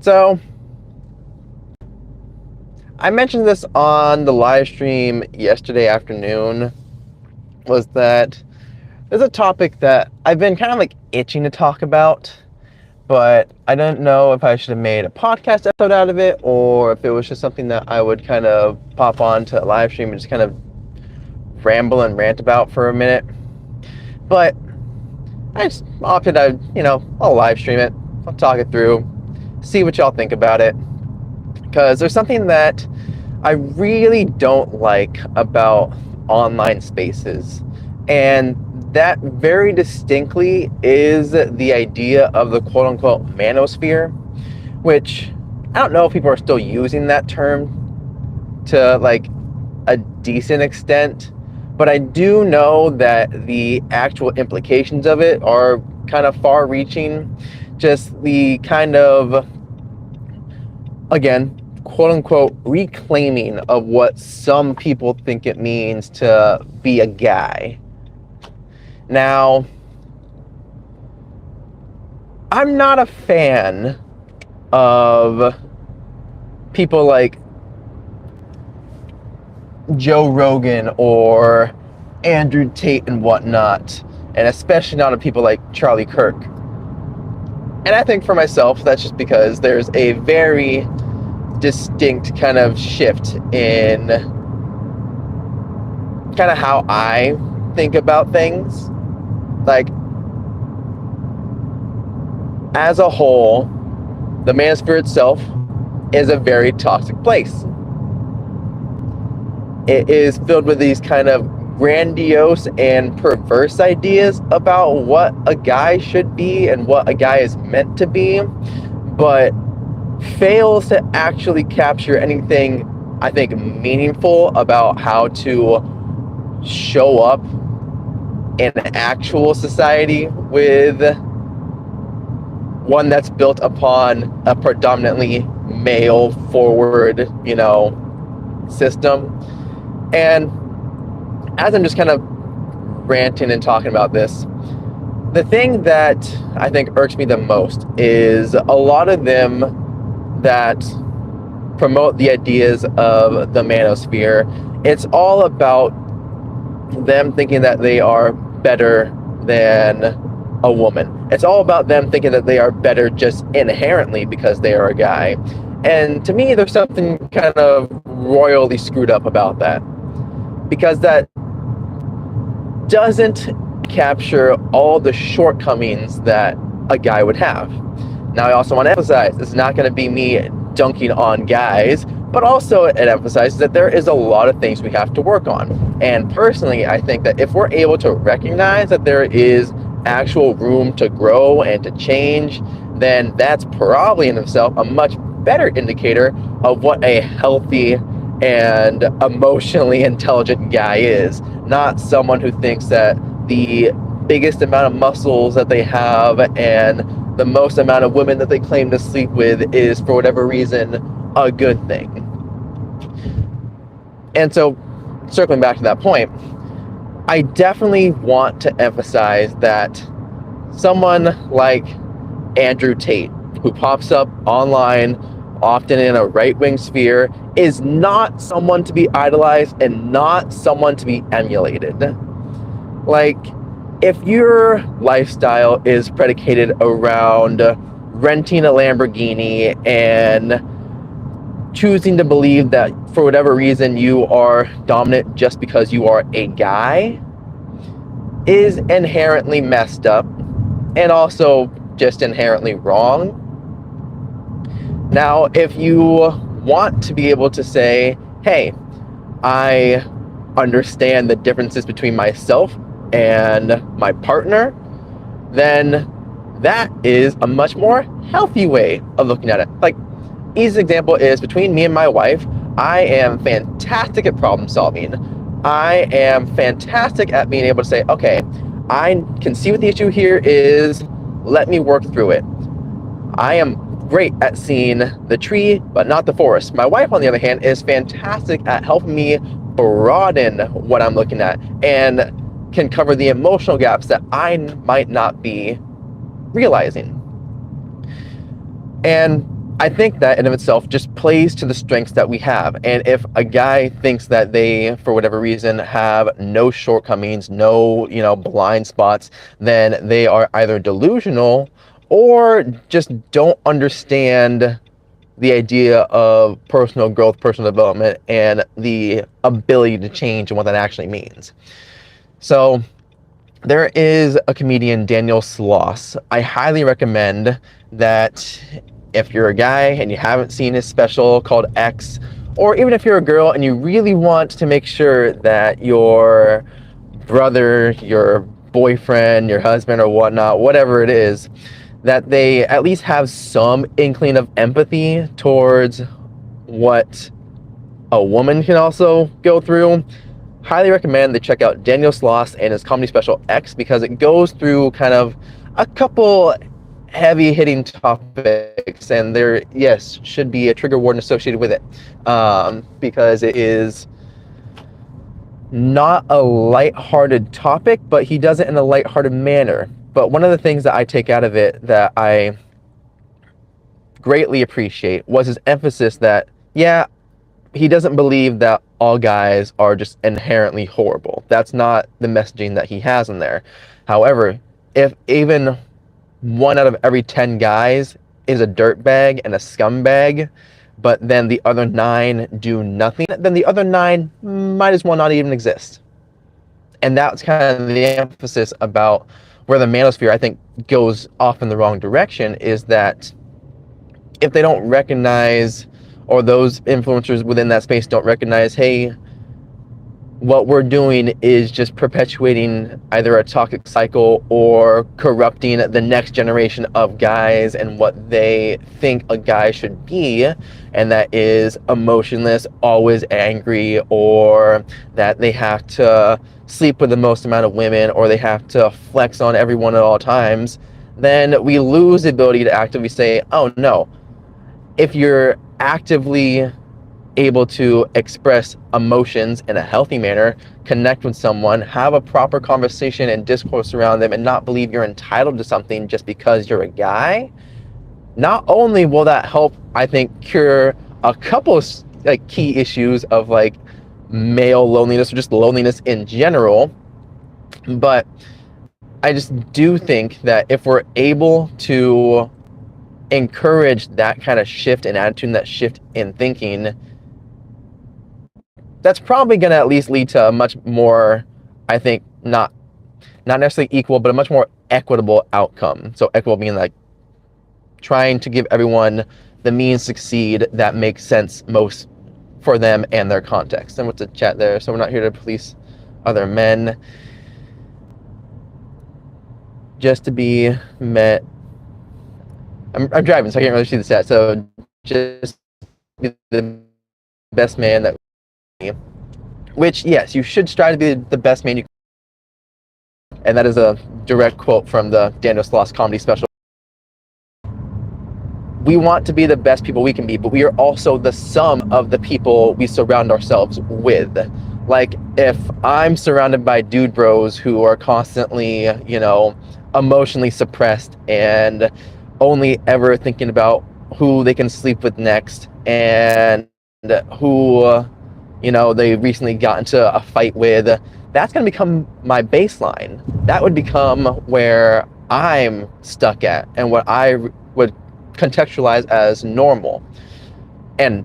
So, I mentioned this on the live stream yesterday afternoon, was that there's a topic that I've been kind of like itching to talk about, but I don't know if I should have made a podcast episode out of it or if it was just something that I would kind of pop on to a live stream and just kind of ramble and rant about for a minute. But I just opted I'll live stream it, I'll talk it through, see what y'all think about it. Because there's something that I really don't like about online spaces. And that very distinctly is the idea of the quote-unquote manosphere, which I don't know if people are still using that term to like a decent extent, but I do know that the actual implications of it are kind of far-reaching. Just the kind of, again, quote-unquote reclaiming of what some people think it means to be a guy. Now, I'm not a fan of people like Joe Rogan or Andrew Tate and whatnot, and especially not of people like Charlie Kirk. And I think for myself, that's just because there's a very distinct kind of shift in kind of how I think about things. Like, as a whole, the manosphere itself is a very toxic place. It is filled with these kind of grandiose and perverse ideas about what a guy should be and what a guy is meant to be, but fails to actually capture anything, I think, meaningful about how to show up in an actual society with one that's built upon a predominantly male forward, system. And as I'm just kind of ranting and talking about this, the thing that I think irks me the most is a lot of them that promote the ideas of the manosphere. It's all about them thinking that they are better than a woman. It's all about them thinking that they are better just inherently because they are a guy. And to me, there's something kind of royally screwed up about that, because that doesn't capture all the shortcomings that a guy would have. Now, I also want to emphasize, this is not going to be me dunking on guys, but also it emphasizes that there is a lot of things we have to work on. And personally, I think that if we're able to recognize that there is actual room to grow and to change, then that's probably in itself a much better indicator of what a healthy and emotionally intelligent guy is, not someone who thinks that the biggest amount of muscles that they have and the most amount of women that they claim to sleep with is, for whatever reason, a good thing. And so, circling back to that point, I definitely want to emphasize that someone like Andrew Tate, who pops up online often in a right-wing sphere, is not someone to be idolized and not someone to be emulated. Like, if your lifestyle is predicated around renting a Lamborghini and choosing to believe that for whatever reason you are dominant just because you are a guy, is inherently messed up and also just inherently wrong. Now, if you want to be able to say, hey, I understand the differences between myself and my partner, then that is a much more healthy way of looking at it. Like, easy example is between me and my wife, I am fantastic at problem solving. I am fantastic at being able to say, okay, I can see what the issue here is, let me work through it. I am great at seeing the tree, but not the forest. My wife, on the other hand, is fantastic at helping me broaden what I'm looking at and can cover the emotional gaps that I might not be realizing. And I think that in of itself just plays to the strengths that we have. And if a guy thinks that they, for whatever reason, have no shortcomings, no, blind spots, then they are either delusional or just don't understand the idea of personal growth, personal development, and the ability to change and what that actually means. So there is a comedian, Daniel Sloss. I highly recommend that if you're a guy and you haven't seen his special called X, or even if you're a girl and you really want to make sure that your brother, your boyfriend, your husband, or whatnot, whatever it is, that they at least have some inkling of empathy towards what a woman can also go through, highly recommend they check out Daniel Sloss and his comedy special X, because it goes through kind of a couple heavy hitting topics, and there, yes, should be a trigger warning associated with it, because it is not a lighthearted topic, but he does it in a lighthearted manner. But one of the things that I take out of it that I greatly appreciate was his emphasis that, yeah, he doesn't believe that all guys are just inherently horrible. That's not the messaging that he has in there. However, if even 1 out of every 10 guys is a dirtbag and a scumbag, but then the other 9 do nothing, then the other 9 might as well not even exist. And that's kind of the emphasis about where the manosphere, I think, goes off in the wrong direction, is that if they don't recognize, or those influencers within that space don't recognize, hey, what we're doing is just perpetuating either a toxic cycle or corrupting the next generation of guys and what they think a guy should be, and that is emotionless, always angry, or that they have to sleep with the most amount of women, or they have to flex on everyone at all times, then we lose the ability to actively say, oh no, if you're actively able to express emotions in a healthy manner, connect with someone, have a proper conversation and discourse around them, and not believe you're entitled to something just because you're a guy, not only will that help, I think, cure a couple of key issues of male loneliness, or just loneliness in general, but I just do think that if we're able to encourage that kind of shift in attitude and that shift in thinking, that's probably going to at least lead to a much more, I think, not necessarily equal, but a much more equitable outcome. So equitable being trying to give everyone the means to succeed that makes sense most for them and their context. And what's the chat there? So we're not here to police other men, just to be met. I'm driving, so I can't really see the chat. So just be the best man that, which, yes, you should strive to be the best man you can. And that is a direct quote from the Daniel Sloss comedy special. We want to be the best people we can be, but we are also the sum of the people we surround ourselves with. If I'm surrounded by dude bros who are constantly, emotionally suppressed and only ever thinking about who they can sleep with next, and who, they recently got into a fight with, that's going to become my baseline. That would become where I'm stuck at, and what I would contextualize as normal. And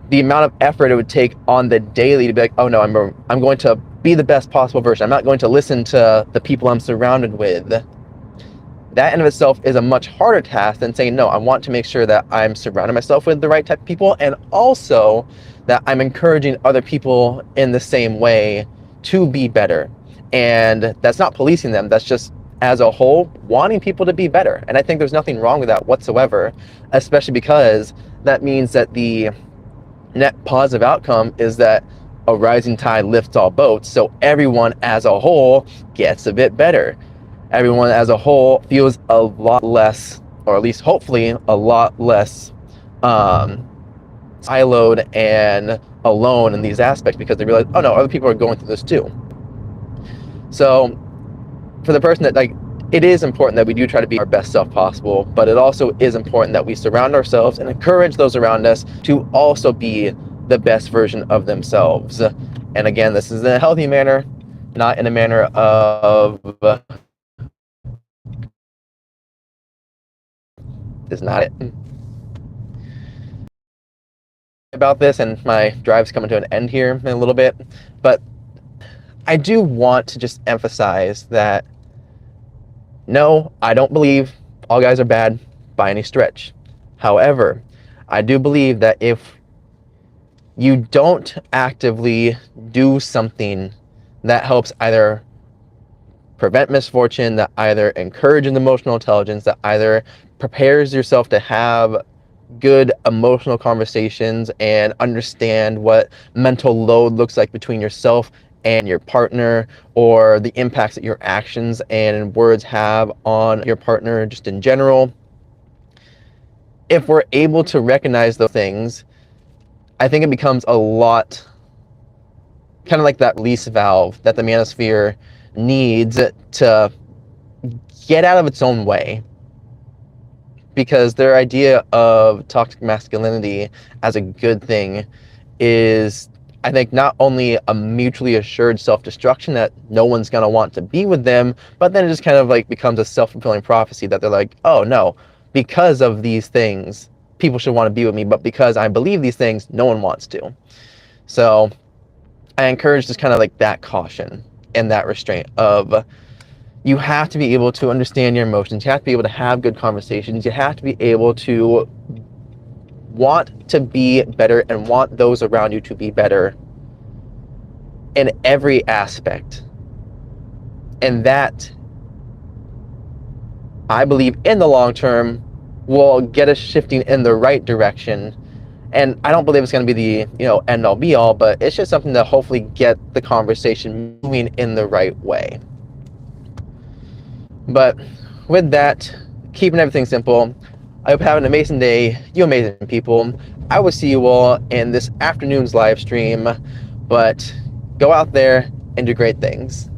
the amount of effort it would take on the daily to be like, oh no, I'm going to be the best possible version. I'm not going to listen to the people I'm surrounded with. That in of itself is a much harder task than saying, no, I want to make sure that I'm surrounding myself with the right type of people, and also that I'm encouraging other people in the same way to be better. And that's not policing them. That's just, as a whole, wanting people to be better. And I think there's nothing wrong with that whatsoever, especially because that means that the net positive outcome is that a rising tide lifts all boats. So everyone as a whole gets a bit better. Everyone as a whole feels a lot less, or at least hopefully a lot less siloed and alone in these aspects, because they realize, oh no, other people are going through this too. So for the person that it is important that we do try to be our best self possible, but it also is important that we surround ourselves and encourage those around us to also be the best version of themselves. And again, this is in a healthy manner, not in a manner of is not it. About this, and my drive's coming to an end here in a little bit, but I do want to just emphasize that no, I don't believe all guys are bad by any stretch. However, I do believe that if you don't actively do something that helps either prevent misfortune, that either encourages emotional intelligence, that either prepares yourself to have good emotional conversations and understand what mental load looks like between yourself and your partner, or the impacts that your actions and words have on your partner just in general. If we're able to recognize those things, I think it becomes a lot kind of like that release valve that the manosphere needs to get out of its own way. Because their idea of toxic masculinity as a good thing is, I think, not only a mutually assured self-destruction that no one's going to want to be with them, but then it just kind of like becomes a self-fulfilling prophecy that they're like, oh no, because of these things, people should want to be with me, but because I believe these things, no one wants to. So I encourage just kind of like that caution and that restraint of, you have to be able to understand your emotions. You have to be able to have good conversations. You have to be able to want to be better and want those around you to be better in every aspect. And that, I believe, in the long term, will get us shifting in the right direction. And I don't believe it's going to be the end all be all, but it's just something to hopefully get the conversation moving in the right way. But with that, keeping everything simple, I hope you have an amazing day, you amazing people. I will see you all in this afternoon's live stream, but go out there and do great things.